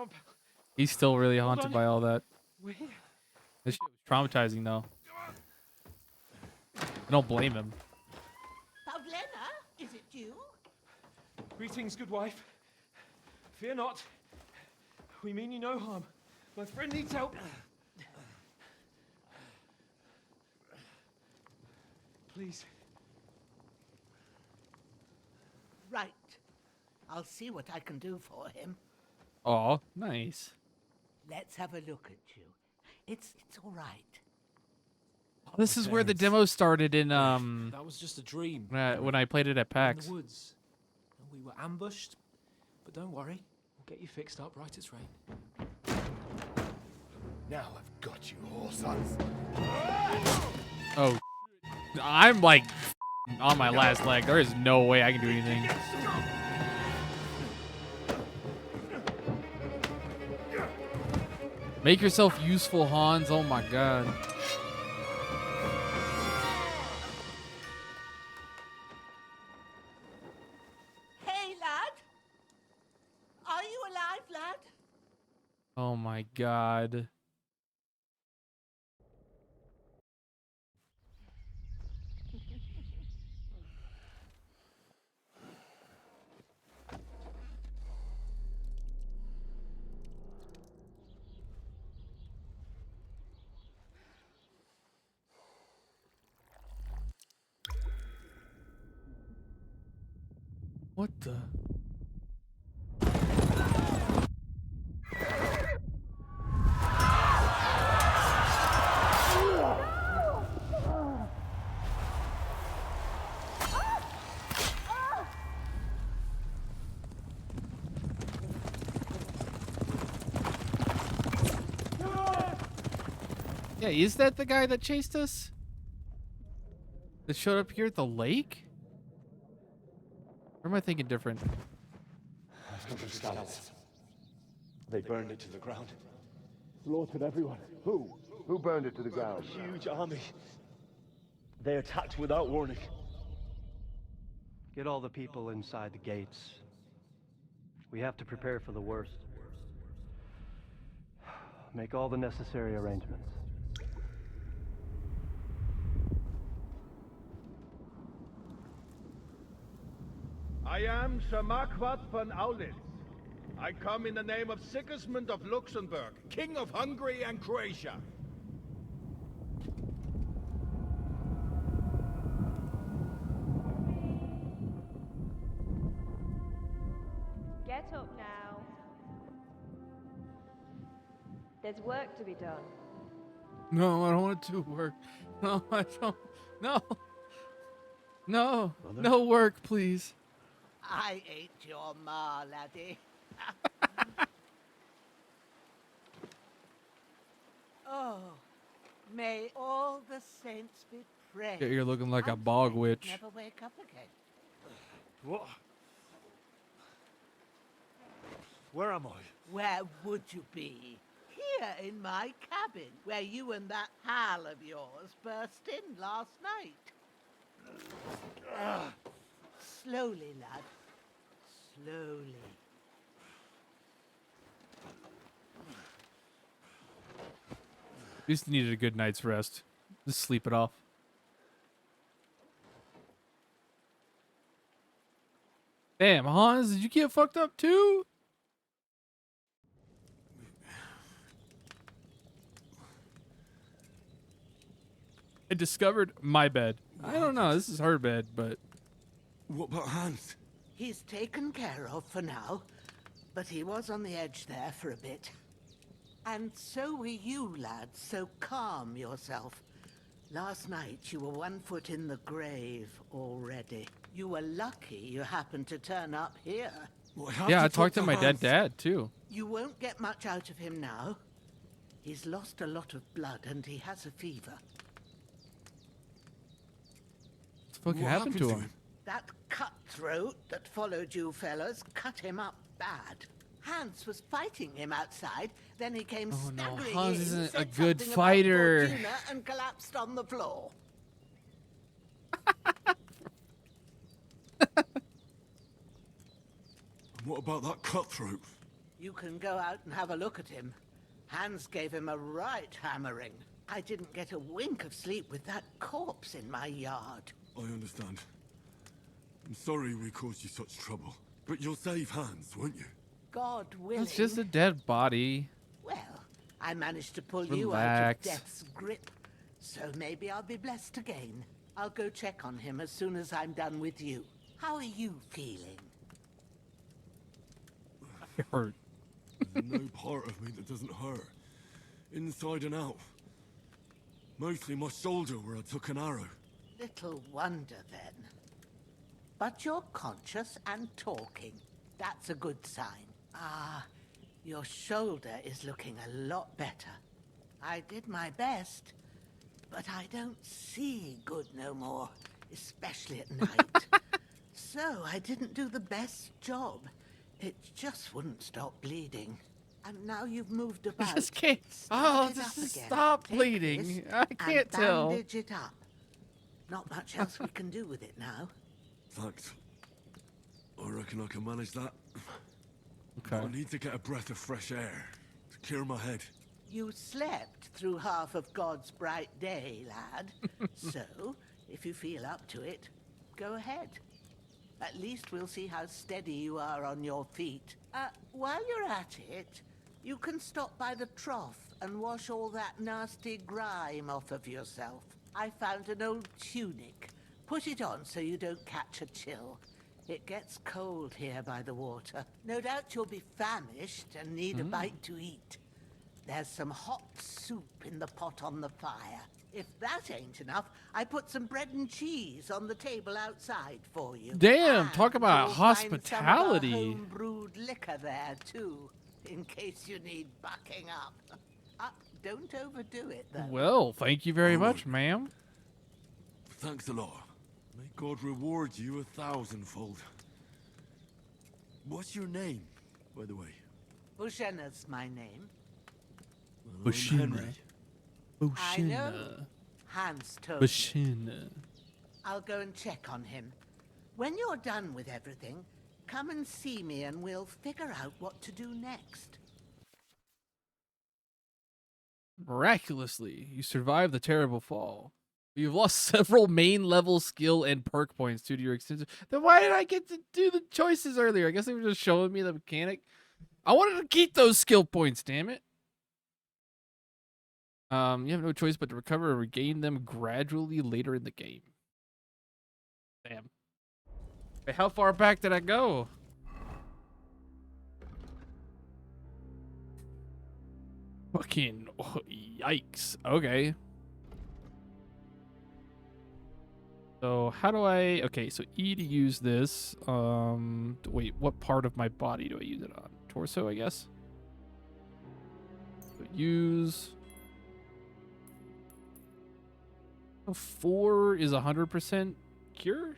on, pal. He's still really Hold haunted on. by all that. We're here. This shit was traumatizing, though. I don't blame him. Pavlena, is it you? Greetings, good wife. Fear not. We mean you no harm. My friend needs help. Please. Right. I'll see what I can do for him. Oh, nice. Let's have a look at you. It's all right. Oh, this is where the demo started in That was just a dream. when I played it at We're in PAX. the woods. And we were ambushed. But don't worry. We'll get you fixed up right as rain. Now I've got you, whoresons. Oh, I'm like on my last leg. There is no way I can do anything. Make yourself useful, Hans. Oh my god. Hey, lad. Are you alive, lad? Oh my god. What the? Yeah, is that the guy that chased us? That showed up here at the lake? Or am I thinking different? They burned it to the ground. Slaughtered everyone. Who? Who burned it to the ground? A huge army. They attacked without warning. Get all the people inside the gates. We have to prepare for the worst. Make all the necessary arrangements. I am Sir Marquardt von Aulitz. I come in the name of Sigismund of Luxembourg, King of Hungary and Croatia. Get up now. There's work to be done. No, I don't want to do work. No, I don't. No. No. No work, please. I ain't your ma, laddie. Oh, may all the saints be praised. Yeah, you're looking like a I'm bog afraid witch. Never wake up again. What? Where am I? Where would you be? Here in my cabin, where you and that pal of yours burst in last night. Slowly, lad. Slowly. Just needed a good night's rest. Just sleep it off. Damn, Hans, did you get fucked up too? I discovered my bed. I don't know, this is her bed, but... What about Hans? He's taken care of for now, but he was on the edge there for a bit. And so were you, lad, so calm yourself. Last night you were 1 foot in the grave already. You were lucky you happened to turn up here. Yeah, I talked to my dead dad, too. You won't get much out of him now. He's lost a lot of blood and he has a fever. What the fuck happened to him? That cutthroat that followed you fellas cut him up bad. Hans was fighting him outside, then he came staggering Hans in, isn't said a good something about fighter. Bozhena and collapsed on the floor. What about that cutthroat? You can go out and have a look at him. Hans gave him a right hammering. I didn't get a wink of sleep with that corpse in my yard. I understand. I'm sorry we caused you such trouble. But you'll save Hans, won't you? God willing. It's just a dead body. Well, I managed to pull you out of Relax. death's grip. So maybe I'll be blessed again. I'll go check on him as soon as I'm done with you. How are you feeling? It hurt. There's no part of me that doesn't hurt. Inside and out. Mostly my shoulder where I took an arrow. Little wonder then. But you're conscious and talking. That's a good sign. Ah, your shoulder is looking a lot better. I did my best, but I don't see good no more, especially at night. So I didn't do the best job. It just wouldn't stop bleeding. And now you've moved about. Just can't. Start Oh, it up just again. stop Take bleeding. this I can't and tell. bandage it up. Not much else we can do with it now. Thanks. I reckon I can manage that. Okay. I need to get a breath of fresh air to clear my head. You slept through half of God's bright day, lad. So, if you feel up to it, go ahead. At least we'll see how steady you are on your feet. While you're at it, you can stop by the trough and wash all that nasty grime off of yourself. I found an old tunic. Put it on so you don't catch a chill. It gets cold here by the water. No doubt you'll be famished and need a bite to eat. There's some hot soup in the pot on the fire. If that ain't enough, I put some bread and cheese on the table outside for you. Damn, And talk about you'll find hospitality. some of our home-brewed liquor there, too, in case you need bucking up. Don't overdo it, though. Well, thank you very much, ma'am. Thanks a lot. May God reward you 1,000-fold. What's your name, by the way? Bozhena's my name. Well, I'm Bozhena. Henry. I know. Hans told me. Bozhena. I'll go and check on him. When you're done with everything, come and see me and we'll figure out what to do next. Miraculously, you survived the terrible fall. You've lost several main level skill and perk points due to your extensive. Then why did I get to do the choices earlier? I guess they were just showing me the mechanic. I wanted to keep those skill points, damn it. You have no choice but to recover or regain them gradually later in the game. Damn. Wait, how far back did I go? Fucking yikes. Okay. So how do I... Okay, so E to use this. Wait, what part of my body do I use it on? Torso, I guess? So use... 4 is 100% cure?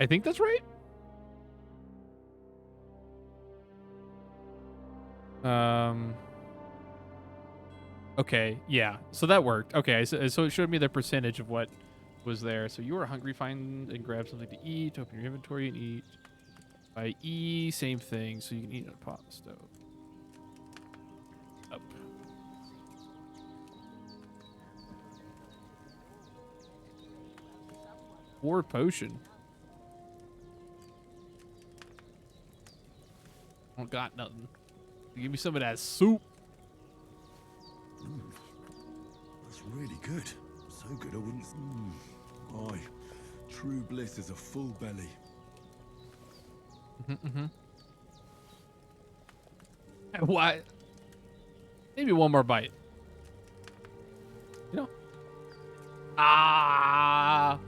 I think that's right. Okay, yeah. So that worked. Okay, so it showed me the percentage of what was there. So you are hungry, find and grab something to eat, open your inventory and eat. By E, same thing. So you can eat in a pot on the stove. Up. Or potion. I don't got nothing. Give me some of that soup. That's really good. So good I wouldn't... Aye. True bliss is a full belly. Why? Maybe one more bite. You know? Ah!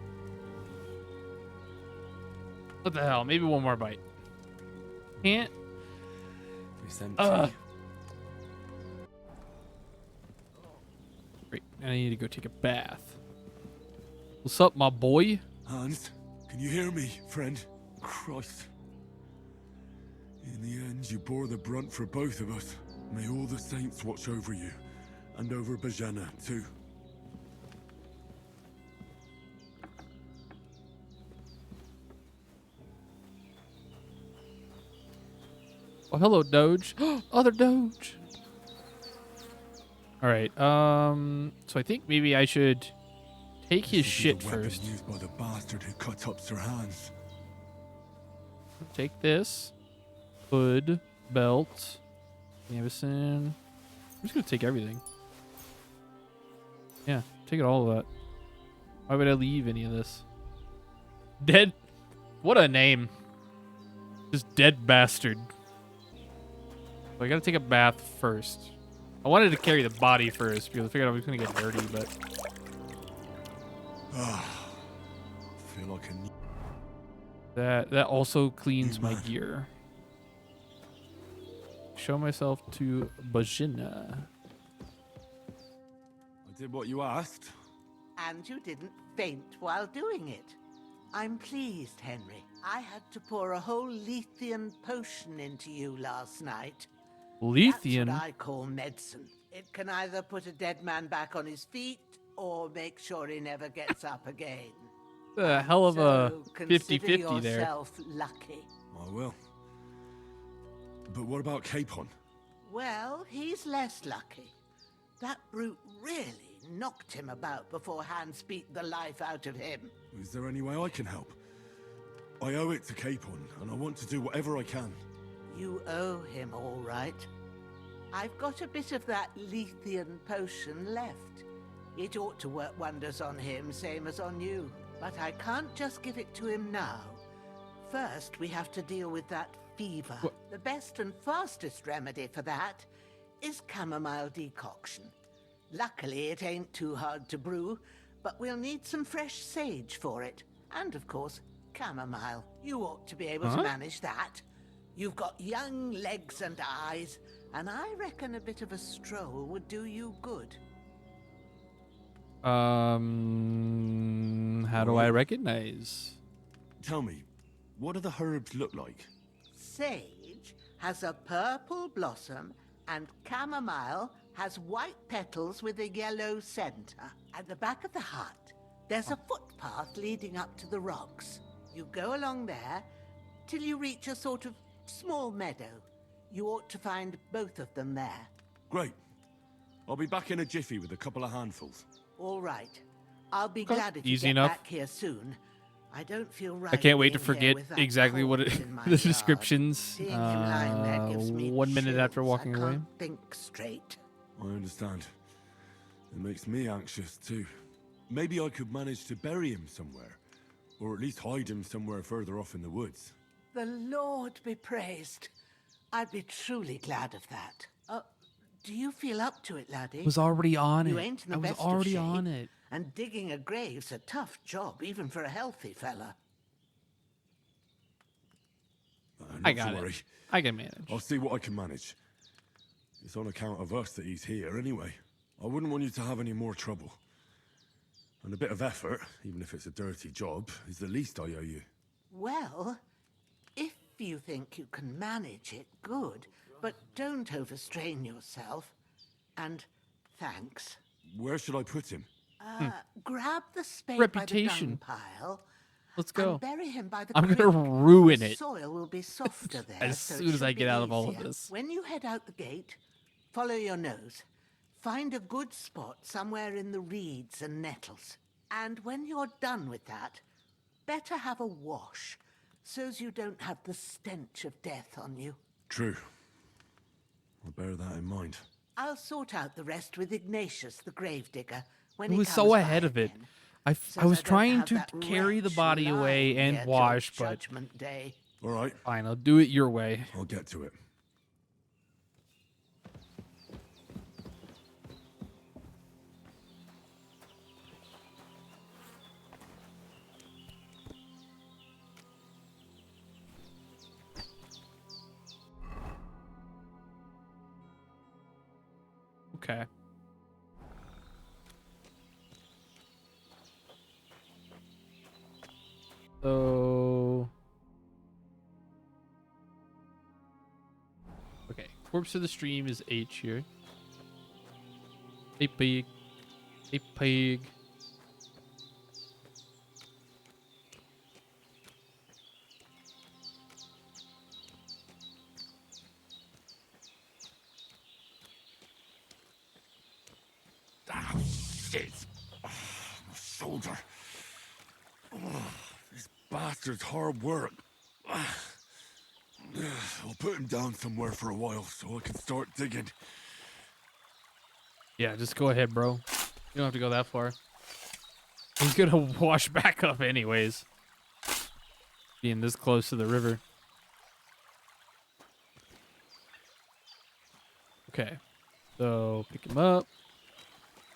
What the hell? Maybe one more bite. Can't. It's empty. Great. Now I need to go take a bath. What's up, my boy? Hans, can you hear me, friend? Christ. In the end, you bore the brunt for both of us. May all the saints watch over you. And over Bozhena, too. Oh, hello, Doge. Other Doge. All right. So I think maybe I should take his This will shit be the weapon first. used by the bastard who cut up Sir Hans. Take this. Hood, belt, canvassing. I'm just gonna take everything. Yeah, take it all of that. Why would I leave any of this? Dead. What a name. Just dead bastard. So I gotta take a bath first. I wanted to carry the body first because I figured I was gonna get dirty, but Feel like a new... that also cleans You my man. gear. Show myself to Bozhena. I did what you asked. And you didn't faint while doing it. I'm pleased, Henry. I had to pour a whole Lethean potion into you last night. Lethean. That's what I call medicine. It can either put a dead man back on his feet or make sure he never gets up again. A hell of a So consider 50-50 there. yourself lucky. I will. But what about Capon? Well, he's less lucky. That brute really knocked him about before Hans beat the life out of him. Is there any way I can help? I owe it to Capon, and I want to do whatever I can. You owe him all right. I've got a bit of that Lethean potion left. It ought to work wonders on him, same as on you. But I can't just give it to him now. First, we have to deal with that fever. The best and fastest remedy for that is chamomile decoction. Luckily, it ain't too hard to brew, but we'll need some fresh sage for it. And, of course, chamomile. You ought to be able to manage that. You've got young legs and eyes, and I reckon a bit of a stroll would do you good. How do I recognize? Tell me, what do the herbs look like? Sage has a purple blossom, and chamomile has white petals with a yellow center. At the back of the hut, there's a footpath leading up to the rocks. You go along there till you reach a sort of small meadow. You ought to find both of them there. Great. I'll be back in a jiffy with a couple of handfuls. All right. I'll be glad if Easy you get enough. back here soon. I don't feel right. I can't wait to being here forget with that exactly what cold it, in my the yard. descriptions. Seeing him lying there gives me 1 minute after chills. walking I away. can't think straight. I understand. It makes me anxious, too. Maybe I could manage to bury him somewhere. Or at least hide him somewhere further off in the woods. The Lord be praised. I'd be truly glad of that. Do you feel up to it, laddie? I was already on You it. ain't in the I was best of already shape, on it. And digging a grave's a tough job, even for a healthy fella. I Not got to worry. it. I can manage. I'll see what I can manage. It's on account of us that he's here anyway. I wouldn't want you to have any more trouble. And a bit of effort, even if it's a dirty job, is the least I owe you. Well, if you think you can manage it, good. But don't overstrain yourself. And thanks. Where should I put him? Grab the spade Reputation. by the dung pile. Let's go. And bury him by the I'm creek. gonna ruin The it soil will be softer there. as so it soon as should I be get out of all of easier. this. When you head out the gate, follow your nose. Find a good spot somewhere in the reeds and nettles. And when you're done with that, better have a wash, so's you don't have the stench of death on you. True. I'll bear that in mind. I'll sort out the rest with Ignatius, the gravedigger, when He he was comes so by ahead of it. again. I Says was don't trying have to that carry the wretch body away lying and here till wash, but Judgment Day. All right, fine, I'll do it your way. I'll get to it. Okay. So... Okay, corpse of the stream is H here. A pig. A pig. Shit! My shoulder. This bastard's hard work. I'll put him down somewhere for a while so I can start digging. Yeah, just go ahead, bro. You don't have to go that far. He's gonna wash back up anyways. Being this close to the river. Okay. So, pick him up.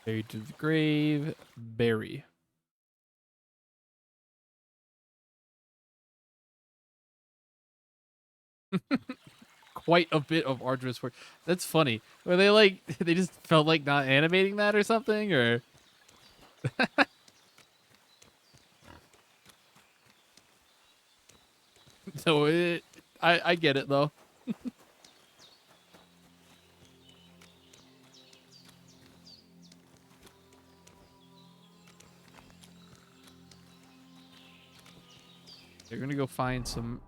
Buried to the grave. Bury. Quite a bit of arduous work. That's funny. Were they like, they just felt like not animating that or something, or? So I get it though. They're gonna go find some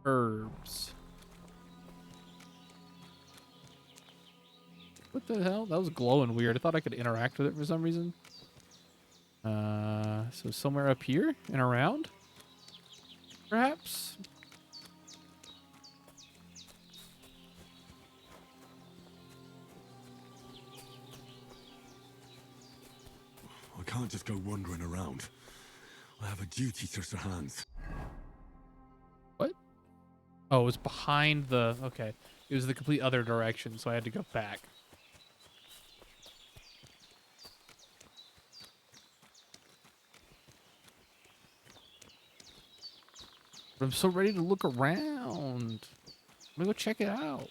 herbs. What the hell? That was glowing weird. I thought I could interact with it for some reason. So somewhere up here and around, perhaps. I can't just go wandering around. I have a duty to Sir Hans. What? Oh, it was behind the... Okay. It was the complete other direction, so I had to go back. But I'm so ready to look around. I'm gonna go check it out.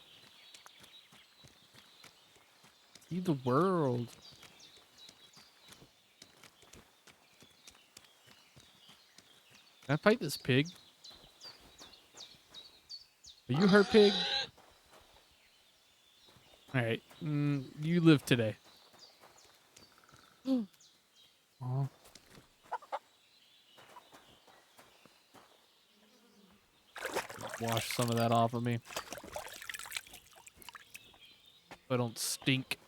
See the world. Can I fight this pig? Are you hurt, pig? Alright. You live today. Aw. Wash some of that off of me. So I don't stink.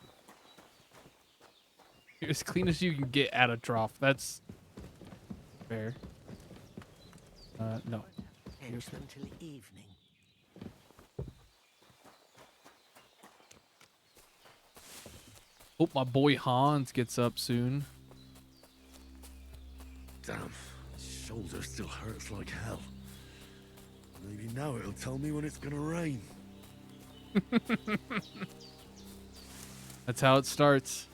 You're as clean as you can get at a trough. That's fair. No. Hence until evening. Hope my boy Hans gets up soon. Damn, my shoulder still hurts like hell. Maybe now it'll tell me when it's gonna rain. That's how it starts.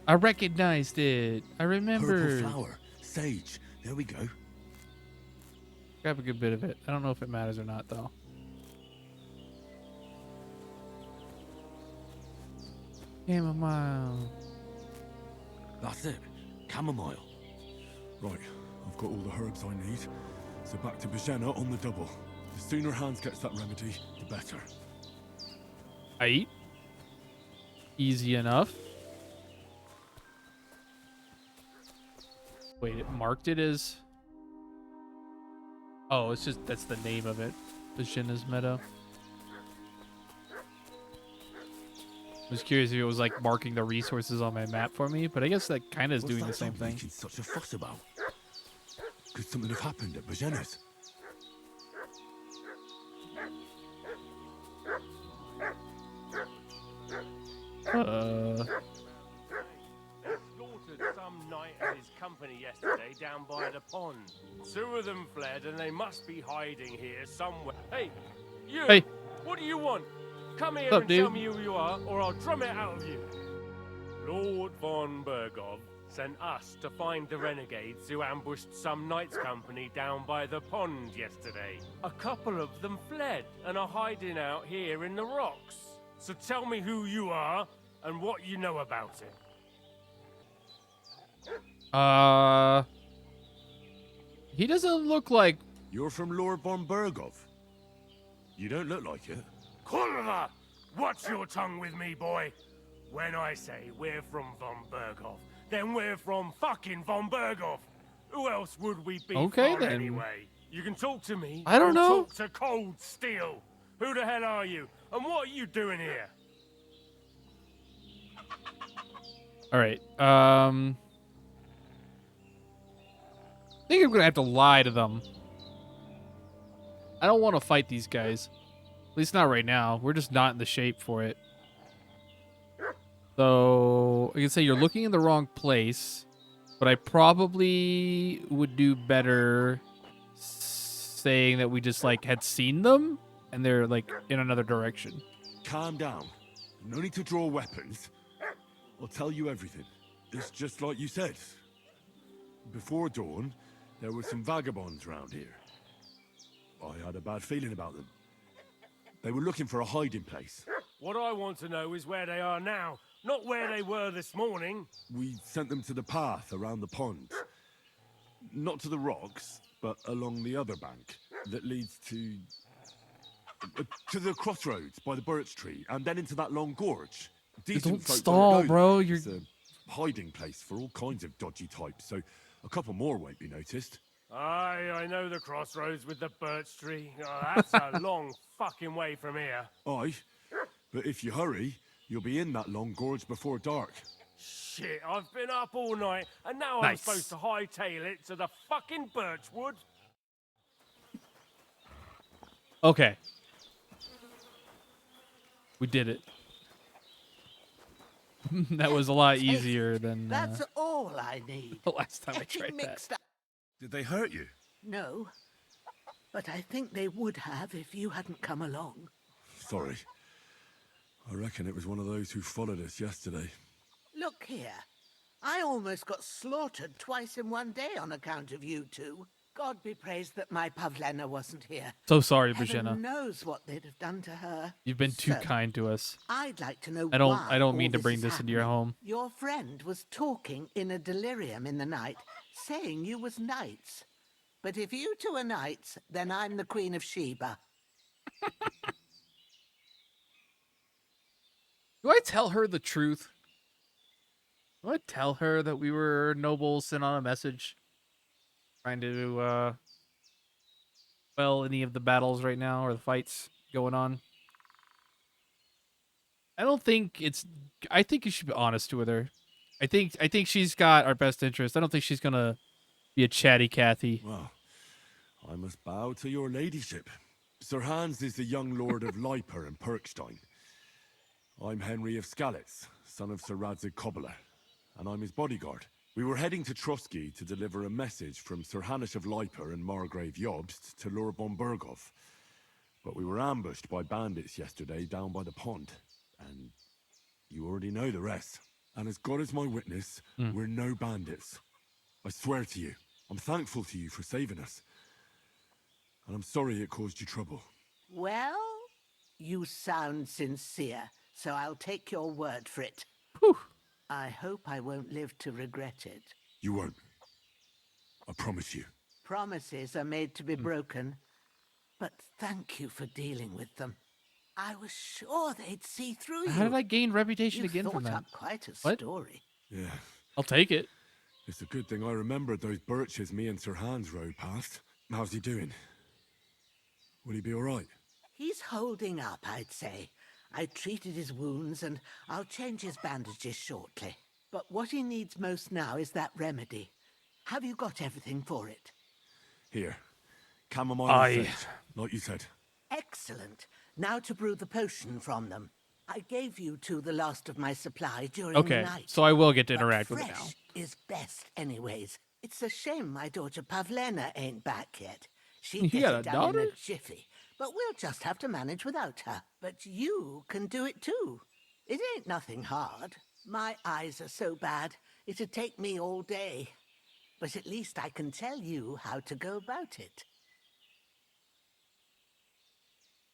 I recognized it. I remember. Purple flower, sage. There we go. Grab a good bit of it. I don't know if it matters or not, though. Chamomile. That's it. Chamomile. Right, I've got all the herbs I need. So back to Bozhena on the double. The sooner Hans gets that remedy, the better. I eat. Easy enough. Wait, it marked it as... Oh, it's just, that's the name of it. Bozhena's Meadow. I was curious if it was like marking the resources on my map for me, but I guess that kind of is doing the same thing. Making such a fuss about? Could something have happened at Bozhena's? Slaughtered some knight and his company yesterday down by the pond. 2 of them fled and they must be hiding here somewhere. Hey, you! Hey. What do you want? Come here What's up, and dude? tell me who you are, or I'll drum it out of you. Lord von Bergov sent us to find the renegades who ambushed some knight's company down by the pond yesterday. A couple of them fled and are hiding out here in the rocks. So tell me who you are and what you know about it. He doesn't look like... You're from Lord von Bergov. You don't look like it. Kulva! Watch your tongue with me, boy. When I say we're from von Bergov, then we're from fucking von Bergov. Who else would we be Okay, from then. anyway? You can talk to me. I don't or know. Talk to cold steel. Who the hell are you? And what are you doing here? All right. I think I'm gonna have to lie to them. I don't want to fight these guys. At least not right now. We're just not in the shape for it. So I can say you're looking in the wrong place, but I probably would do better saying that we just like had seen them and they're like in another direction. Calm down. No need to draw weapons. I'll tell you everything. It's just like you said. Before dawn, there were some vagabonds round here. I had a bad feeling about them. They were looking for a hiding place. What I want to know is where they are now, not where they were this morning. We sent them to the path around the pond. Not to the rocks, but along the other bank that leads to the crossroads by the birch tree, and then into that long gorge. Don't stall, bro. You're... It's a hiding place for all kinds of dodgy types, so a couple more won't be noticed. Aye, I know the crossroads with the birch tree. Oh, that's a long fucking way from here. Aye, but if you hurry, you'll be in that long gorge before dark. Shit, I've been up all night, and now Nice. I'm supposed to hightail it to the fucking birchwood? Okay. We did it. That was a lot easier than That's all I need. the last time I Getting tried that. mixed up. Did they hurt you? No, but I think they would have if you hadn't come along. Sorry. I reckon it was one of those who followed us yesterday. Look here. I almost got slaughtered twice in one day on account of you two. God be praised that my Pavlena wasn't here. So sorry, Heaven Bozhena. knows what they'd have done to her. You've been too So, kind to us. I'd like to know I don't why mean to all bring is this into your happening. home. Your friend was talking in a delirium in the night, saying you was knights. But if you two are knights, then I'm the Queen of Sheba. Do I tell her the truth? Do I tell her that we were nobles sent on a message? Trying to, quell any of the battles right now or the fights going on? I don't think it's... I think you should be honest with her. I think she's got our best interest. I don't think she's gonna be a chatty Cathy. Well, I must bow to your ladyship. Sir Hans is the young lord of Leiper and Perkstein. I'm Henry of Skalitz, son of Sir Radzig Cobbler, and I'm his bodyguard. We were heading to Trotsky to deliver a message from Sir Hanish of Leiper and Margrave Jobst to Lord von Bergov. But we were ambushed by bandits yesterday down by the pond, and you already know the rest. And as God is my witness, we're no bandits. I swear to you, I'm thankful to you for saving us. And I'm sorry it caused you trouble. Well, you sound sincere, so I'll take your word for it. Whew. I hope I won't live to regret it. You won't. I promise you. Promises are made to be broken, but thank you for dealing with them. I was sure they'd see through you. How did I gain reputation You again thought from that? up quite a What? story. Yeah. I'll take it. It's a good thing I remembered those birches me and Sir Hans rode past. How's he doing? Will he be all right? He's holding up, I'd say. I treated his wounds, and I'll change his bandages shortly. But what he needs most now is that remedy. Have you got everything for it? Here. Chamomile Aye. and sage, like you said. Excellent. Now to brew the potion from them. I gave you two the last of my supply during Okay, the night. so I will get to But interact with it now. fresh is best anyways. It's a shame my daughter Pavlena ain't back yet. She'd You get got it a done daughter? in a jiffy. But we'll just have to manage without her. But you can do it too. It ain't nothing hard. My eyes are so bad, it'd take me all day. But at least I can tell you how to go about it.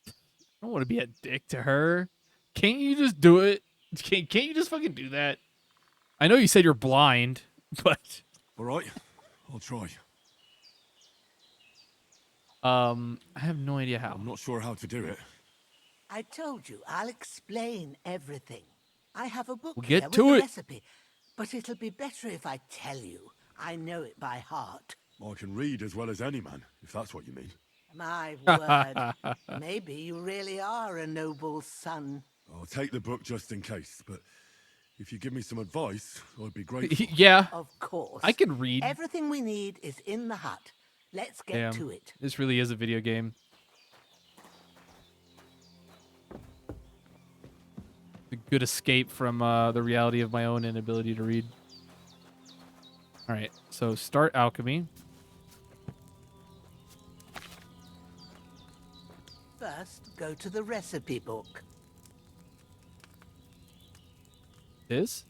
I don't want to be a dick to her. Can't you just do it? Can't you just fucking do that? I know you said you're blind, but... All right. I'll try. I have no idea how. I'm not sure how to do it. I told you, I'll explain everything. I have a book Well, here get with to the it. recipe, but it'll be better if I tell you. I know it by heart. I can read as well as any man, if that's what you mean. My word. Maybe you really are a noble son. I'll take the book just in case, but if you give me some advice, I'd be grateful. Yeah, Of course. I can read. Everything we need is in the hut. Let's get Damn, to it. this really is a video game. A good escape from the reality of my own inability to read. All right, so start alchemy. First, go to the recipe book. This?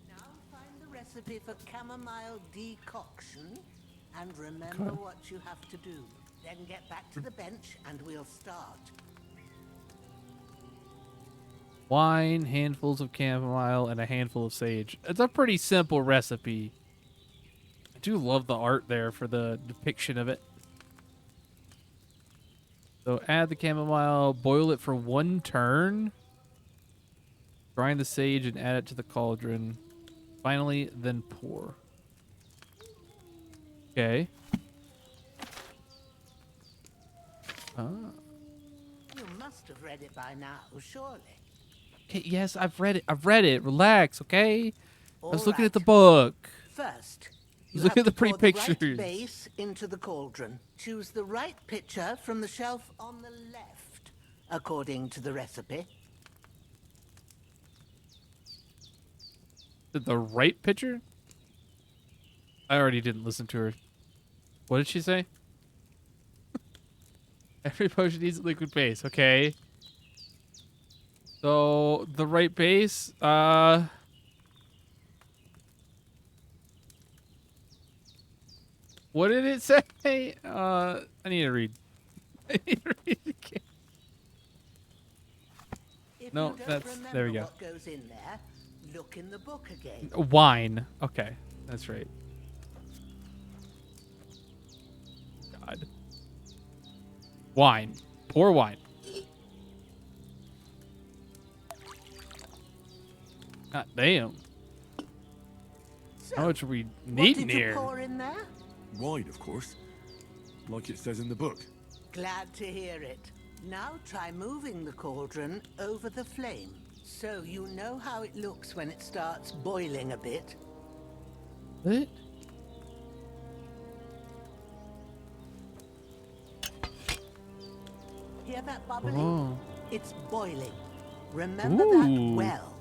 Now find the recipe for chamomile decoction and remember what you have to do. Then get back to the bench and we'll start. Wine, handfuls of chamomile, and a handful of sage. It's a pretty simple recipe. I do love the art there for the depiction of it. So add the chamomile, boil it for 1 turn. Grind the sage and add it to the cauldron. Finally, then pour. Okay. You must have read it by now, surely. Okay, yes, I've read it. I've read it. Relax, okay? I was looking at the Alright. book. First, Look you at have the to pretty pour the pictures. right base into the cauldron. Choose the right pitcher from the shelf on the left, according to the recipe. The right pitcher? I already didn't listen to her. What did she say? Every potion needs a liquid base. Okay. So the right base. What did it say? I need to read. I need to read it again. If No, you don't that's there we remember go. what goes in there, look in the book again. Wine. Okay, that's right. God. Wine. Pour wine. God damn. So, How much are we what needing did you here? pour in there? Wine, of course. Like it says in the book. Glad to hear it. Now try moving the cauldron over the flame, so you know how it looks when it starts boiling a bit. What? Hear that bubbling? Oh. It's boiling. Remember that Ooh. well.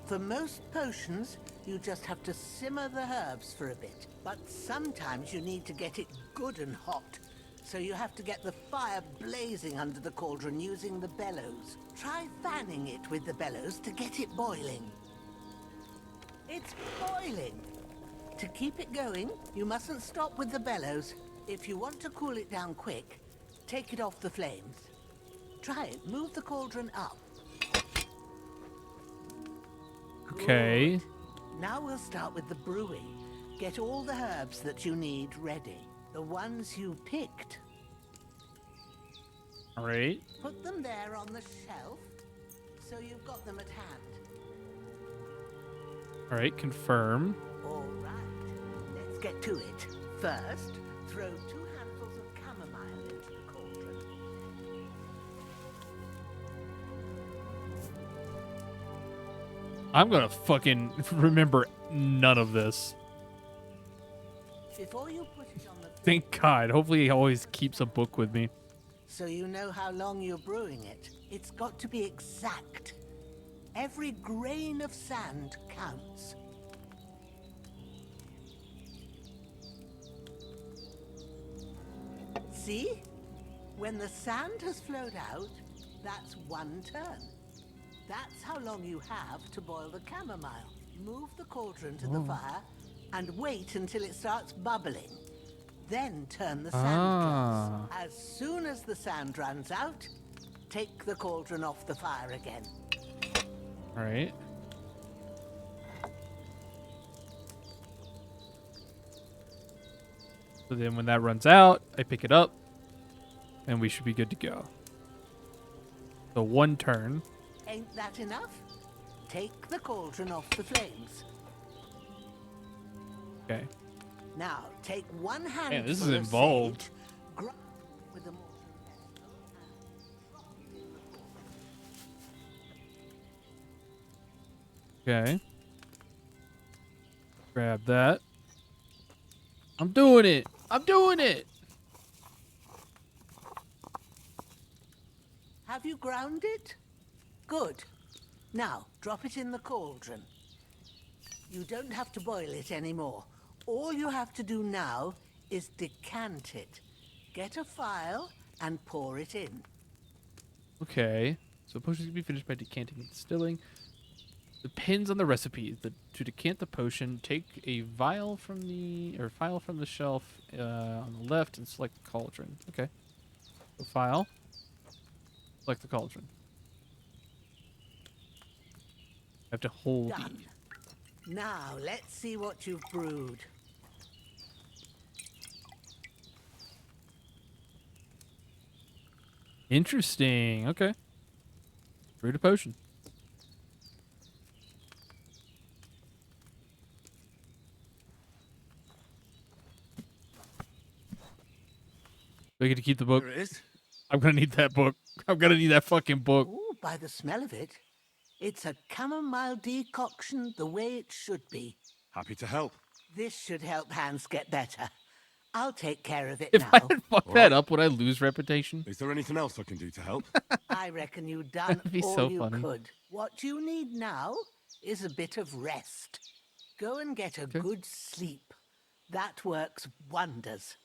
For most potions, you just have to simmer the herbs for a bit. But sometimes you need to get it good and hot. So you have to get the fire blazing under the cauldron using the bellows. Try fanning it with the bellows to get it boiling. It's boiling! To keep it going, you mustn't stop with the bellows. If you want to cool it down quick, take it off the flames. Try it. Move the cauldron up. Okay. Good. Now we'll start with the brewing. Get all the herbs that you need ready. The ones you picked. All right. Put them there on the shelf, so you've got them at hand. All right. Confirm. All right. Let's get to it. First, throw 2 handfuls of chamomile into the cauldron. I'm gonna fucking remember none of this. Before you put it on the Thank God. Hopefully he always keeps a book with me. so you know how long you're brewing it. It's got to be exact. Every grain of sand counts. See? When the sand has flowed out, that's 1 turn. That's how long you have to boil the chamomile. Move the cauldron to the fire and wait until it starts bubbling. Then turn the sand Ah. glass. As soon as the sand runs out, take the cauldron off the fire again. All right. So then when that runs out, I pick it up and we should be good to go. So 1 turn. Ain't that enough? Take the cauldron off the flames. Okay. Now, take 1 handful Man, this is of involved. sage, grind with a mortar Okay. Grab that. I'm doing it. I'm doing it. Have you ground it? Good. Now, drop it in the cauldron. You don't have to boil it anymore. All you have to do now is decant it. Get a phial and pour it in. Okay. So potions can be finished by decanting and distilling. Depends on the recipe. To decant the potion, take a vial from the shelf on the left and select the cauldron. Okay. So vial. Select the cauldron. I have to hold Done. E. Now, let's see what you've brewed. Interesting. Okay. Brewed a potion. Do I get to keep the book? Here it is. I'm gonna need that book. I'm gonna need that fucking book. Ooh, by the smell of it, it's a chamomile decoction the way it should be. Happy to help. This should help Hans get better. I'll take care of it If now. I had fucked All that right. up, would I lose reputation? Is there anything else I can do to help? I reckon you've done That'd be all so you funny. could. What you need now is a bit of rest. Go and get a good sleep. That works wonders.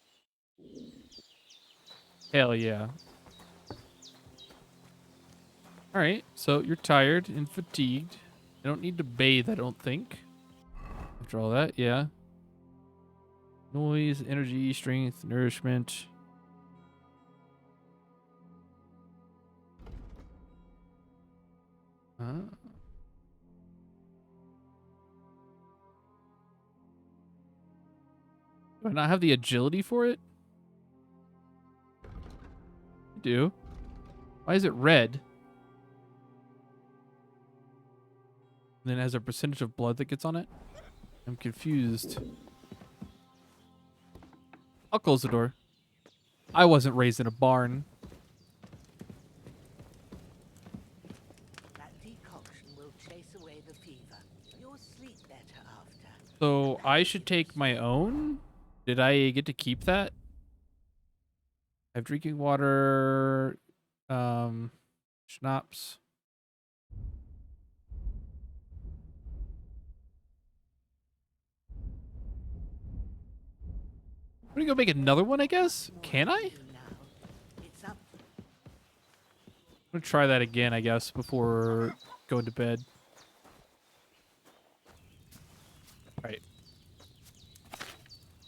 Hell yeah. Alright, so you're tired and fatigued. I don't need to bathe, I don't think. After all that, yeah. Noise, energy, strength, nourishment. Do I not have the agility for it? I do. Why is it red? And then it has a percentage of blood that gets on it? I'm confused. I'll close the door. I wasn't raised in a barn. That decoction will chase away the fever. You'll sleep better after. So I should take my own? Did I get to keep that? I have drinking water, schnapps. I'm gonna go make another one, I guess? Can I? It's up. I'm gonna try that again, I guess, before going to bed. Right.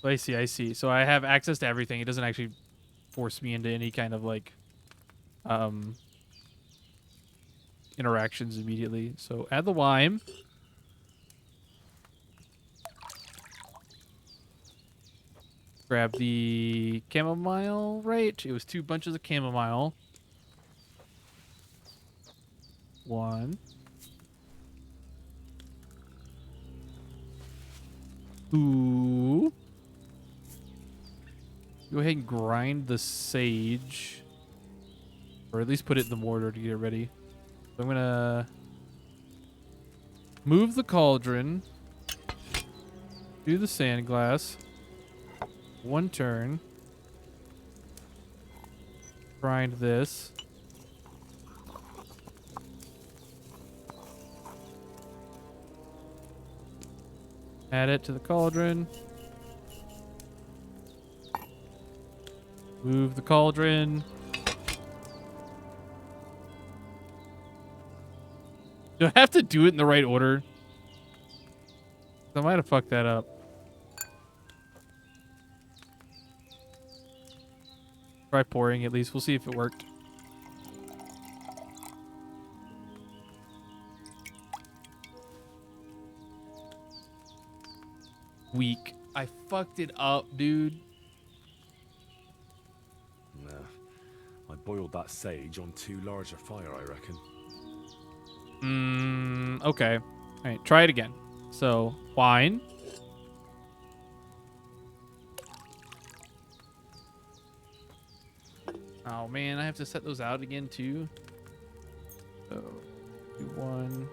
I see, I see. So I have access to everything. It doesn't actually force me into any kind of, like, interactions immediately. So add the wine. Grab the chamomile, right? It was 2 bunches of chamomile. 1. 2. Go ahead and grind the sage. Or at least put it in the mortar to get it ready. So I'm gonna move the cauldron. Do the sand glass. 1 turn. Grind this. Add it to the cauldron. Move the cauldron. Do I have to do it in the right order? I might have fucked that up. Try pouring at least. We'll see if it worked. Weak. I fucked it up, dude. Nah. I boiled that sage on too large a fire, I reckon. Okay. Alright, try it again. So, wine. Oh man, I have to set those out again too. So, do 1.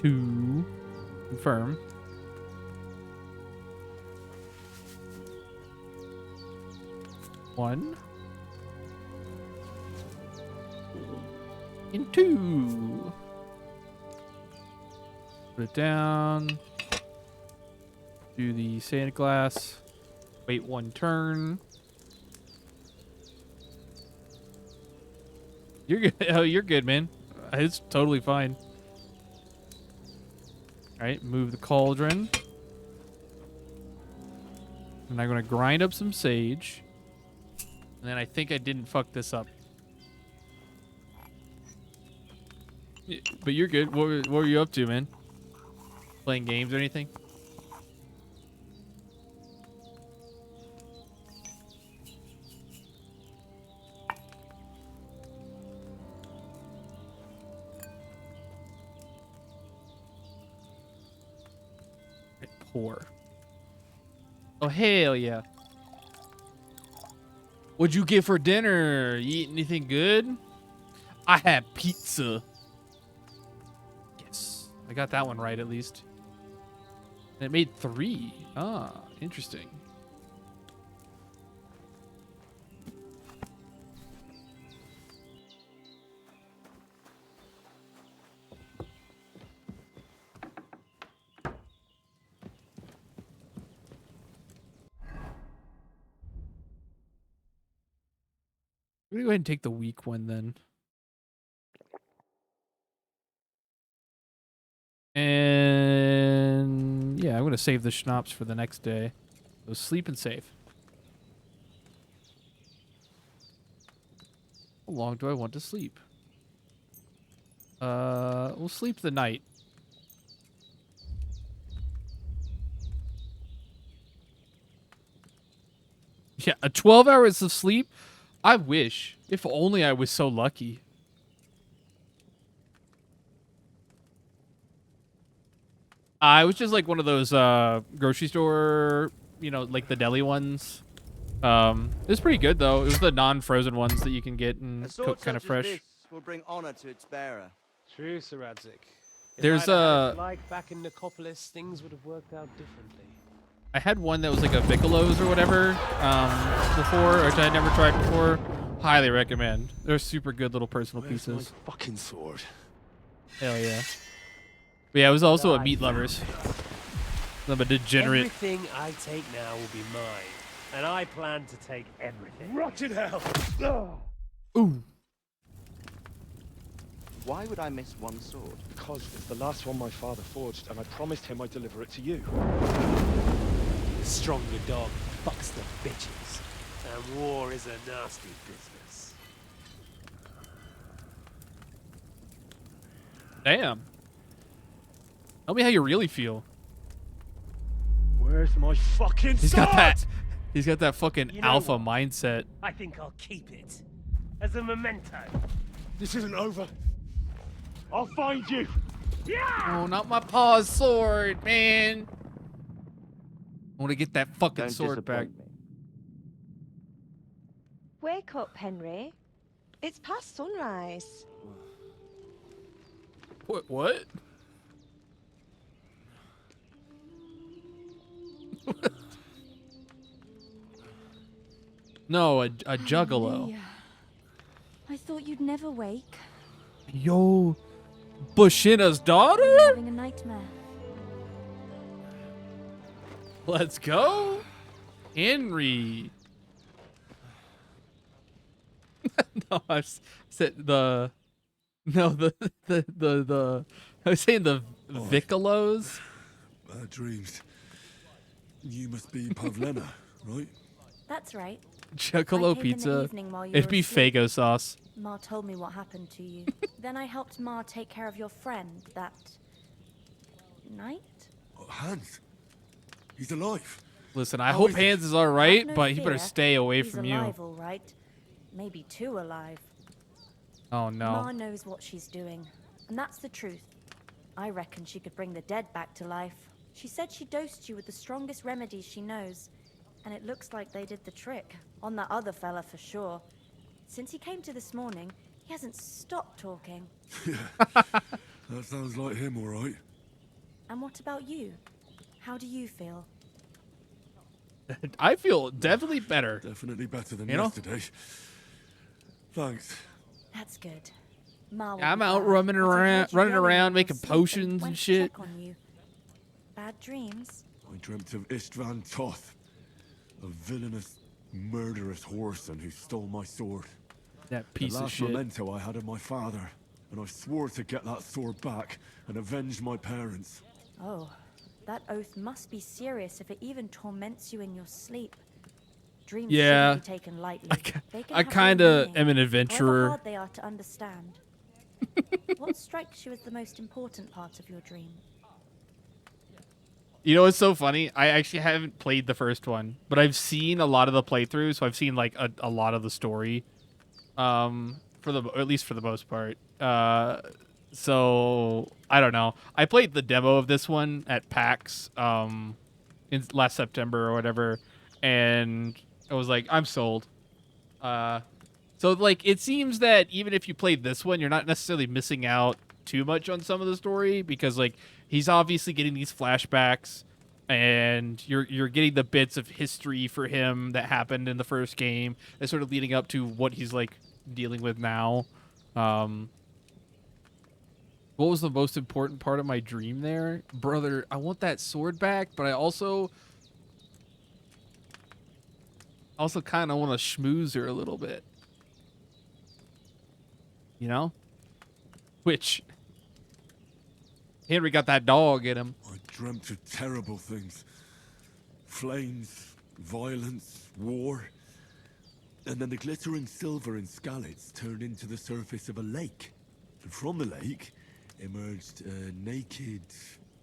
2. Confirm. One. And 2. Put it down. Do the Santa glass. Wait 1 turn. You're good. Oh, you're good, man. It's totally fine. All right, move the cauldron. And I'm gonna grind up some sage. And then I think I didn't fuck this up. But you're good. What were you up to, man? Playing games or anything? Pour. Oh, hell yeah. What'd you get for dinner? You eat anything good? I had pizza. Yes. I got that one right, at least. And it made 3. Ah, interesting. We're gonna go ahead and take the weak one then. And yeah, I'm gonna save the schnapps for the next day. So sleep and save. How long do I want to sleep? We'll sleep the night. Yeah, 12 hours of sleep? I wish. If only I was so lucky. I was just like one of those grocery store, you know, like the deli ones. It was pretty good though. It was the non-frozen ones that you can get and cook kind of fresh. This will bring honor to its bearer. True, Sir Radzik. There's like back in Nicopolis, things would have worked out differently. I had one that was like a Vicolo's or whatever before, which I had never tried before. Highly recommend. They're super good little personal pieces. My fucking sword. Hell yeah. But yeah, I was also a meat lovers. I'm a degenerate. Everything I take now will be mine, and I plan to take everything. Rot in hell! Ooh. Why would I miss one sword? Because it's the last one my father forged, and I promised him I'd deliver it to you. The stronger dog fucks the bitches, and war is a nasty business. Damn. Tell me how you really feel. Where's my fucking He's sword? got that. He's got that fucking You know alpha what? mindset. I think I'll keep it as a memento. This isn't over. I'll find you. Oh, not my pa's sword, man. I want to get that fucking Don't sword back. disappoint me. Wake up, Henry. It's past sunrise. What? No, a juggalo. Hallelujah. I thought you'd never wake. Yo, Bozhena's I'm daughter? having a nightmare. Let's go, Henry. No, I said the. No, the. I was saying the Vicolo's. Bad dreams. You must be Pavlena, right? That's right. Juggalo I came in the pizza. evening while you It'd were be asleep. Fago sauce. Ma told me what happened to you. Then I helped Ma take care of your friend that night. Oh, Hans. He's alive. Listen, I How hope is he? Hans is all right, Have no but he better fear. stay away He's from alive, you. all right. Maybe 2 alive. Oh no. Ma knows what she's doing, and that's the truth. I reckon she could bring the dead back to life. She said she dosed you with the strongest remedies she knows, and it looks like they did the trick. On that other fella for sure. Since he came to this morning, he hasn't stopped talking. That sounds like him, all right. And what about you? How do you feel? I feel definitely better. Definitely better than You know? yesterday. Thanks. That's good. Ma will I'm be out glad, running but I've around, heard you yelling in your making sleep potions went and to shit. check on you. Bad dreams? I dreamt of Istvan Toth, a villainous, murderous whoreson who stole my sword. That piece the of last shit. memento I had of my father, and I swore to get that sword back and avenge my parents. Oh, that oath must be serious if it even torments you in your sleep. Dreams Yeah. shouldn't be taken lightly. They can I have real kind of meaning, am an however adventurer. hard they are to understand. What strikes you as the most important part of your dream? You know what's so funny? I actually haven't played the first one, but I've seen a lot of the playthroughs, so I've seen like a lot of the story. At least for the most part. So I don't know. I played the demo of this one at PAX in last September or whatever, and I was like, I'm sold. So like it seems that even if you played this one, you're not necessarily missing out too much on some of the story, because like he's obviously getting these flashbacks, and you're getting the bits of history for him that happened in the first game that's sort of leading up to what he's like dealing with now. What was the most important part of my dream there? Brother, I want that sword back, but I also kind of want to schmooze her a little bit. You know? Which Henry got that dog in him. I dreamt of terrible things. Flames, violence, war. And then the glittering silver in Skalitz turned into the surface of a lake. And from the lake emerged a naked,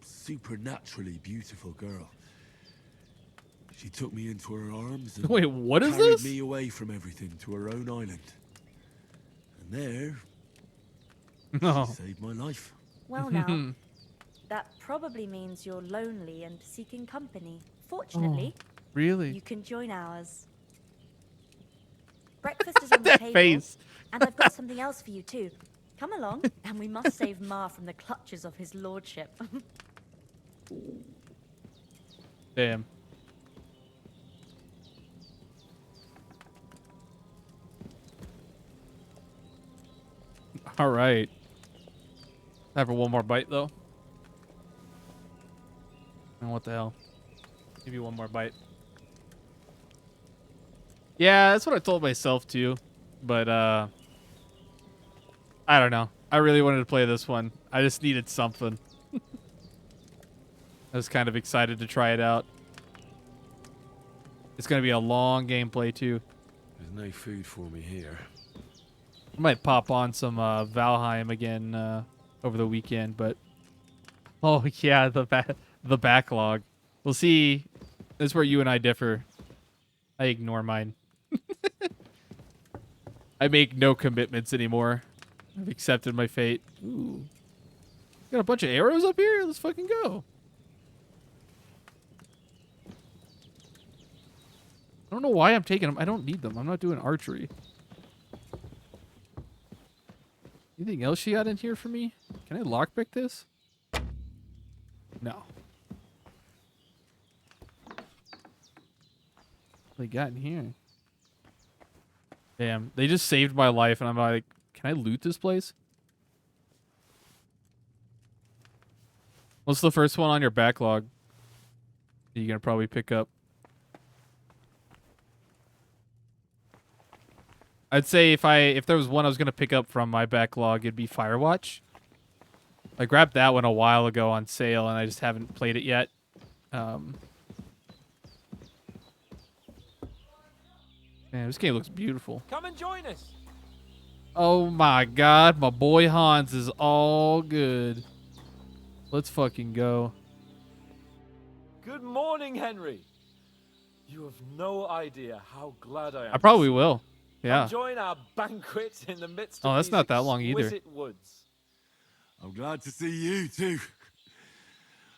supernaturally beautiful girl. She took me into her arms and Wait, what is carried this? me away from everything to her own island. And there, No. she saved my life. Well now, that probably means you're lonely and seeking company. Fortunately, Really? you can join ours. Breakfast is on the That table, face. and I've got something else for you too. Come along, and we must save Ma from the clutches of his lordship. Damn. All right. Have for one more bite though. And what the hell? Give you one more bite. Yeah, that's what I told myself too. But I don't know. I really wanted to play this one. I just needed something. I was kind of excited to try it out. It's going to be a long gameplay too. There's no food for me here. I might pop on some Valheim again over the weekend, but oh yeah, the backlog. We'll see. This is where you and I differ. I ignore mine. I make no commitments anymore. I've accepted my fate. Ooh. Got a bunch of arrows up here? Let's fucking go. I don't know why I'm taking them. I don't need them. I'm not doing archery. Anything else she got in here for me? Can I lockpick this? No. What they got in here? Damn, they just saved my life, and I'm like, can I loot this place? What's the first one on your backlog that you're gonna probably pick up? I'd say if there was one I was gonna pick up from my backlog, it'd be Firewatch. I grabbed that one a while ago on sale, and I just haven't played it yet. Man, this game looks beautiful. Come and join us. Oh my god, my boy Hans is all good. Let's fucking go. Good morning, Henry. You have no idea how glad I am. I probably will. Yeah. Come join our banquet in the midst Oh, of that's these not that long either. exquisite woods. I'm glad to see you too.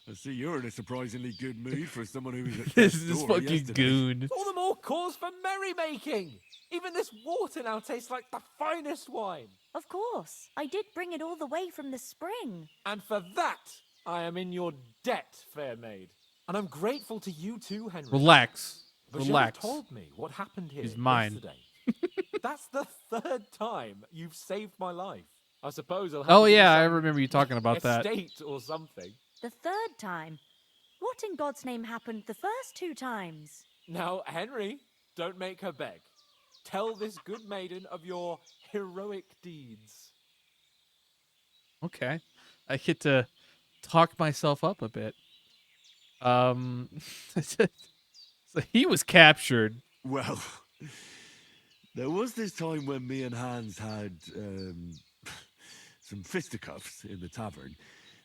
I see you're in a surprisingly good mood for someone who was at This death's is door fucking yesterday. goon. All the more cause for merrymaking. Even this water now tastes like the finest wine. Of course, I did bring it all the way from the spring. And for that, I am in your debt, fair maid. And I'm grateful to you too, Henry. Relax. Bozhena Relax. told me what happened here He's mine. yesterday. That's the third time you've saved my life. I suppose I'll have Oh to give you yeah, I some remember you talking about that. estate or something. The third time? What in God's name happened the first 2 times? Now, Henry, don't make her beg. Tell this good maiden of your heroic deeds. Okay. I get to talk myself up a bit. So he was captured. Well, there was this time when me and Hans had some fisticuffs in the tavern,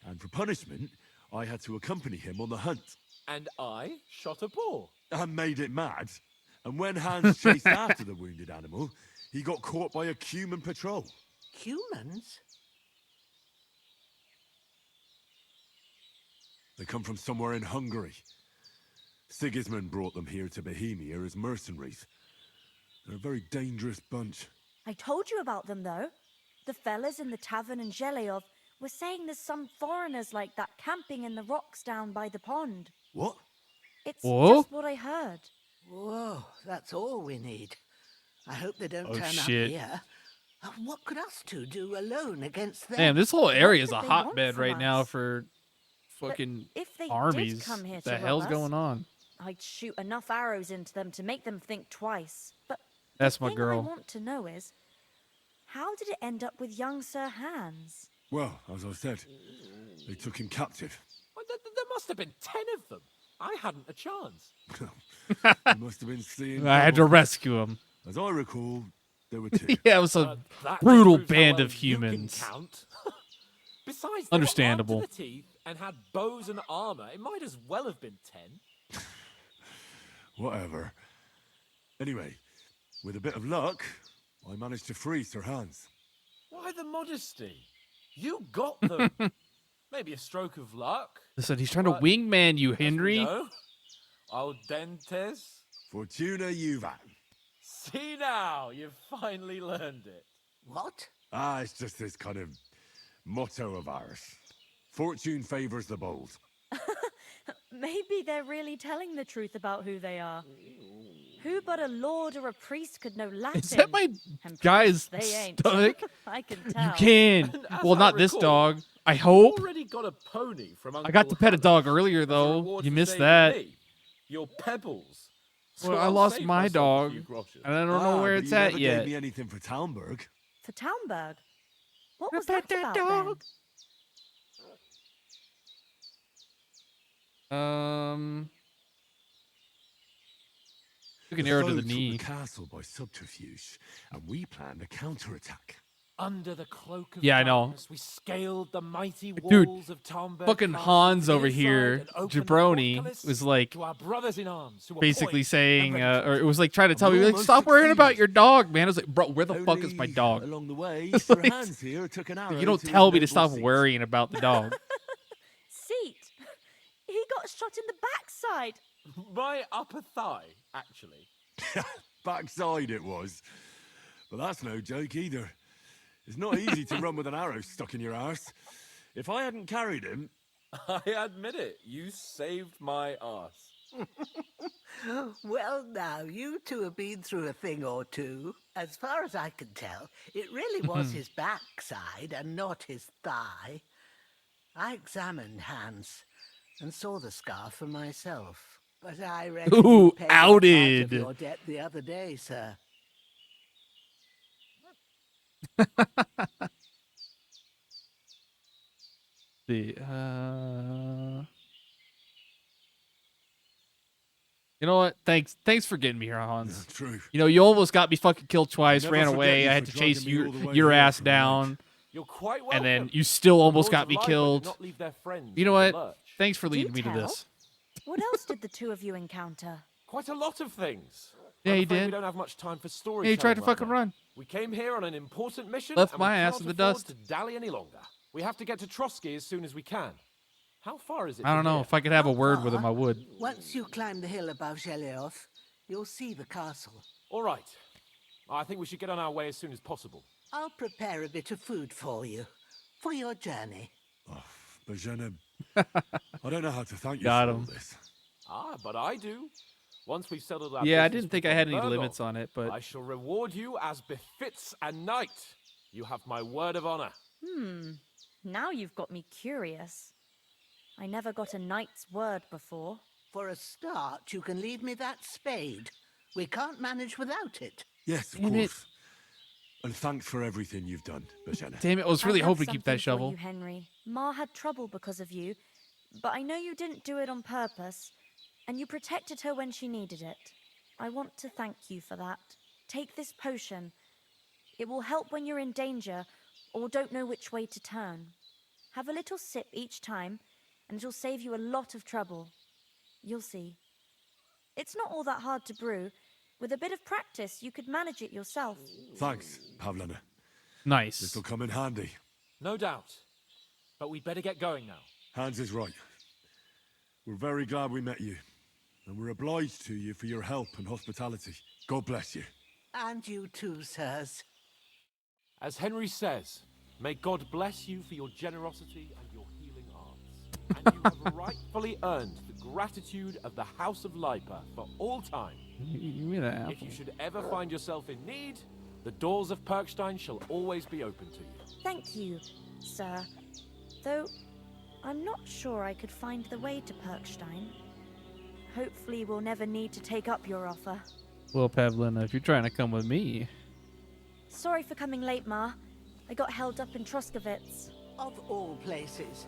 and for punishment, I had to accompany him on the hunt. And I shot a boar. And made it mad. And when Hans chased after the wounded animal, he got caught by a human patrol. Humans? They come from somewhere in Hungary. Sigismund brought them here to Bohemia as mercenaries. They're a very dangerous bunch. I told you about them, though. The fellas in the tavern in Zheleov were saying there's some foreigners like that camping in the rocks down by the pond. What? It's Whoa. just what I heard. Whoa, that's all we need. I hope they don't Oh, turn shit. up here. What could us two do alone against them? Damn, this whole area is did a they want hotbed from right now us? for fucking If they armies. did come here What to the rob hell's us, going on? I'd shoot enough arrows into them to make them think twice. But That's the my thing girl. I want to know is, how did it end up with young Sir Hans? Well, as I said, they took him captive. Well, there must have been 10 of them. I hadn't a chance. He must have been seeing I had to double. rescue him. As I recall, there were 2. Yeah, it was a That brutal just proves how band well of you can humans. count. Besides, they Understandable. were armed to the teeth and had bows and armor. It might as well have been 10. Whatever. Anyway, with a bit of luck, I managed to free Sir Hans. Why the modesty? You got them. Maybe a stroke of luck. Listen, he's trying to But wingman you, as we Henry. know, al dentes. Fortuna juvat. See now, you've finally learned it. What? Ah, it's just this kind of motto of ours. Fortune favors the bold. Maybe they're really telling the truth about who they are. Who but a lord or a priest could know Latin? Is that my And guy's they ain't. stomach? I can tell. You can. And as Well, I not this recall, dog. I You hope. already got a pony from Uncle I got to pet a Hannah dog earlier, as a though. reward You for missed saving that. me. Your pebbles. So Well, I I'll lost save my myself a dog, few groschen. and I don't know where but it's you at never yet. gave me anything for Talmberg. For Townberg. What I was pet that that about dog. Took an The arrow to foe the took knee. the castle by subterfuge, and we planned a counterattack. Under the cloak of Yeah, I know. darkness, we scaled the mighty Dude, walls of Talmberg Fucking Castle Hans from over inside here, and opened the Jabroni, portcullis was like to our brothers in arms who were basically poised and saying, ready to or it was like trying to tell we me, like, almost stop worrying about succeeded. your dog, man. I was like, bro, where the fuck is my Only dog? Along the way, It's Sir like- Hans here took an arrow You don't to tell his me to noble stop seat. worrying about the dog. Seat. He got shot in the backside. My upper thigh, actually. Backside it was. But that's no joke either. It's not easy to run with an arrow stuck in your arse. If I hadn't carried him... I admit it, you saved my arse. Well, now, you two have been through a thing or two. As far as I can tell, it really was his backside and not his thigh. I examined Hans and saw the scar for myself. But I reckon Ooh, you paid off part outed. of your debt the other day, sir. See, you know what? Thanks for getting me here, Hans. True. You know, you almost got me fucking killed twice, Never ran forget away. you I had for to chase dragging me all the way your here ass from down, You're quite welcome. and then you still almost Lords got of me Liber did killed. not leave their friends You know in the what? lurch. Thanks for leading Do me to tell. this. What else did the two of you encounter? Quite a lot of things. Yeah, I'm he afraid did. We don't have much time for stories. Yeah, he tried to fucking run. We came here on an important mission. Left and my we ass can't in the afford dust. to dally any longer. We have to get to Trotsky as soon as we can. How far is it? I don't from know. here? If I could have a word with him, I would. Once you climb the hill above Zheleov, you'll see the castle. All right. I think we should get on our way as soon as possible. I'll prepare a bit of food for you, for your journey. Oh, Bozhena, I don't know how to thank you Got for all him. this. Ah, but I do. Once we've settled our Yeah, I business didn't think with I had von any Bergov, limits on it, but I shall reward you as befits a knight. You have my word of honor. Now you've got me curious. I never got a knight's word before. For a start, you can leave me that spade. We can't manage without it. Yes, of Damn it. course. And thanks for everything you've done, Bozhena. damn it, I was really I have hoping to keep that something for shovel. you, Henry. Ma had trouble because of you, but I know you didn't do it on purpose, and you protected her when she needed it. I want to thank you for that. Take this potion. It will help when you're in danger or don't know which way to turn. Have a little sip each time, and it'll save you a lot of trouble. You'll see. It's not all that hard to brew. With a bit of practice, you could manage it yourself. Thanks, Pavlena. Nice. This'll come in handy. No doubt. But we'd better get going now. Hans is right. We're very glad we met you. And we're obliged to you for your help and hospitality. God bless you. And you too, sirs. As Henry says, may God bless you for your generosity and your healing arts. And you have rightfully earned the gratitude of the House of Lipa for all time. You mean that If you should ever find yourself in need, the doors of Perkstein shall always be open to you. Thank you, sir. Though, I'm not sure I could find the way to Perkstein. Hopefully we'll never need to take up your offer. Well, Pavlena, if you're trying to come with me. Sorry for coming late, Ma. I got held up in Troskowitz. Of all places.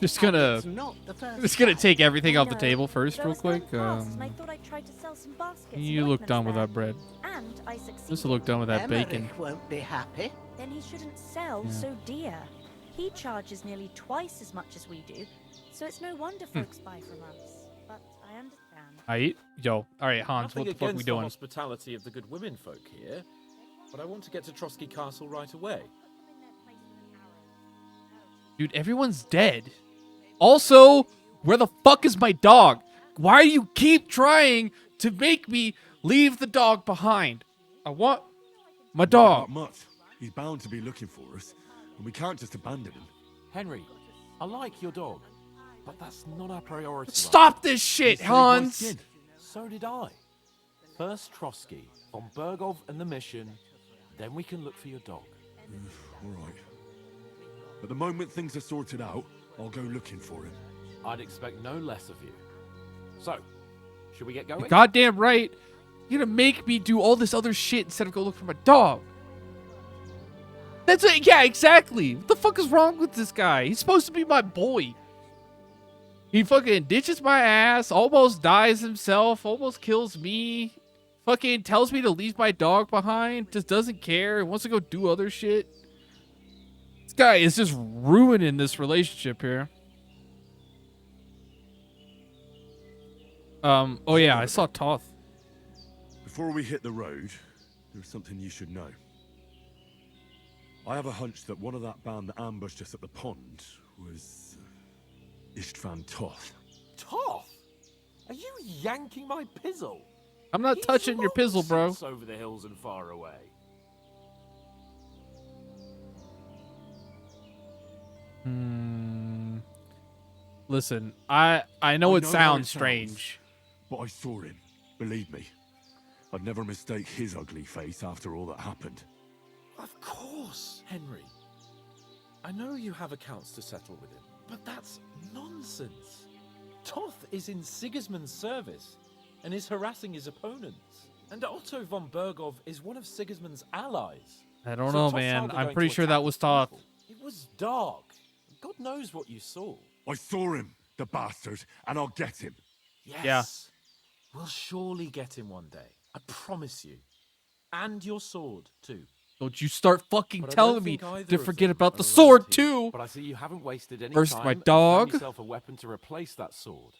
Just gonna, It's not the first just gonna time. take everything I off the know, table first, but I real was going quick. past and I thought I'd try to sell some baskets. You and look done ointments with there. that bread. And I succeeded. Just look done with that bacon. Emmerich won't be happy. Then he shouldn't sell Yeah. so dear. He charges nearly twice as much as we do, so it's no wonder folks buy from us. But I understand. Aight, yo. All right, Hans, Nothing what the fuck against we the doing? hospitality of the good women folk here, but I want to get to Trotsky Castle right away. Dude, everyone's dead. Also, where the fuck is my dog? Why do you keep trying to make me leave the dog behind? I want my Not dog. much. He's bound to be looking for us, and we can't just abandon him. Henry, I like your dog, but that's not our priority. Stop this shit, He saved my Hans. skin. So did I. First Trotsky, von Bergov and the mission, then we can look for your dog. All right. But the moment things are sorted out, I'll go looking for him. I'd expect no less of you. So, should we get going? You're goddamn right. You're gonna make me do all this other shit instead of go look for my dog. That's it. Yeah, exactly. What the fuck is wrong with this guy? He's supposed to be my boy. He fucking ditches my ass, almost dies himself, almost kills me. Fucking tells me to leave my dog behind, just doesn't care, wants to go do other shit. This guy is just ruining this relationship here. Oh yeah, I saw Toth. Before we hit the road, there's something you should know. I have a hunch that one of that band that ambushed us at the pond was Istvan Toth. Toth? Are you yanking my pizzle? I'm not touching your pizzle, bro. Since over the hills and far away. Listen, I know it how sounds strange. But I saw him. Believe me. I'd never mistake his ugly face after all that happened. Of course, Henry. I know you have accounts to settle with him, but that's nonsense. Toth is in Sigismund's service and is harassing his opponents. And Otto von Bergov is one of Sigismund's allies. I don't So know, Toth's man. either I'm going pretty to sure attack that was his Toth. people. It was dark. God knows what you saw. I saw him, the bastard, and I'll get him. Yes. Yeah. We'll surely get him one day. I promise you. And your sword, too. Don't you start fucking But I telling don't me think either to of forget them about are the around sword here. too. But I see you haven't wasted any First time my and dog. found yourself a weapon to replace that sword.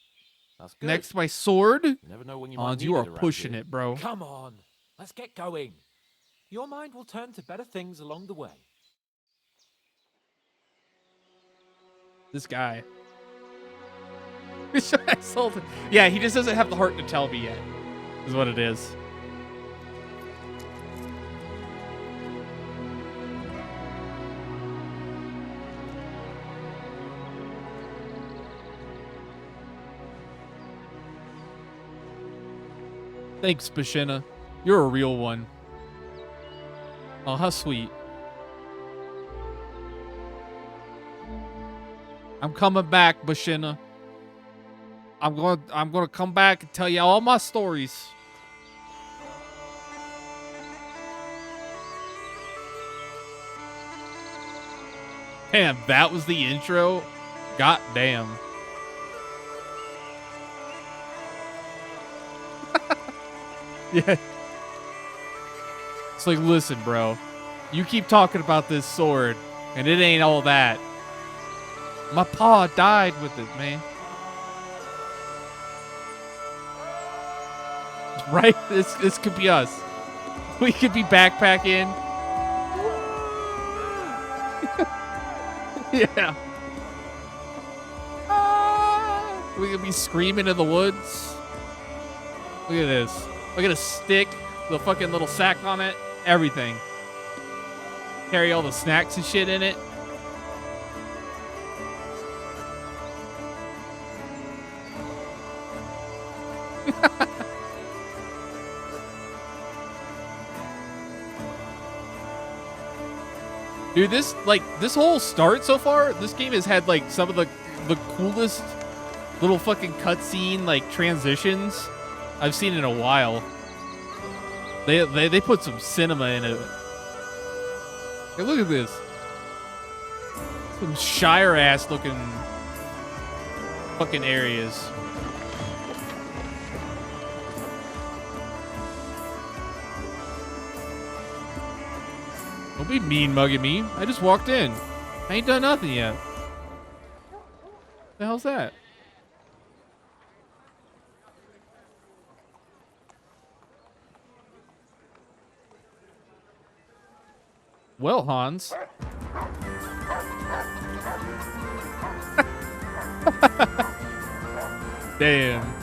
That's good. Next, my sword. You never know when you might Hans, need you it are around pushing here. it, bro. Come on. Let's get going. Your mind will turn to better things along the way. This guy. I sold it. Yeah, he just doesn't have the heart to tell me yet. Is what it is. Thanks, Bozhena. You're a real one. Oh, how sweet. I'm coming back, Bozhena. I'm gonna come back and tell you all my stories. Damn, that was the intro? God damn. Yeah. It's like, listen, bro. You keep talking about this sword, and it ain't all that. My paw died with it, man. Right? This could be us. We could be backpacking. Yeah. We could be screaming in the woods. Look at this. Look at a stick, the fucking little sack on it, everything. Carry all the snacks and shit in it. Dude, this whole start so far, this game has had like some of the coolest little fucking cutscene like transitions I've seen in a while. They put some cinema in it. Hey, look at this. Some Shire ass looking fucking areas. Don't be mean mugging me. I just walked in. I ain't done nothing yet. The hell's that? Well, Hans. Damn.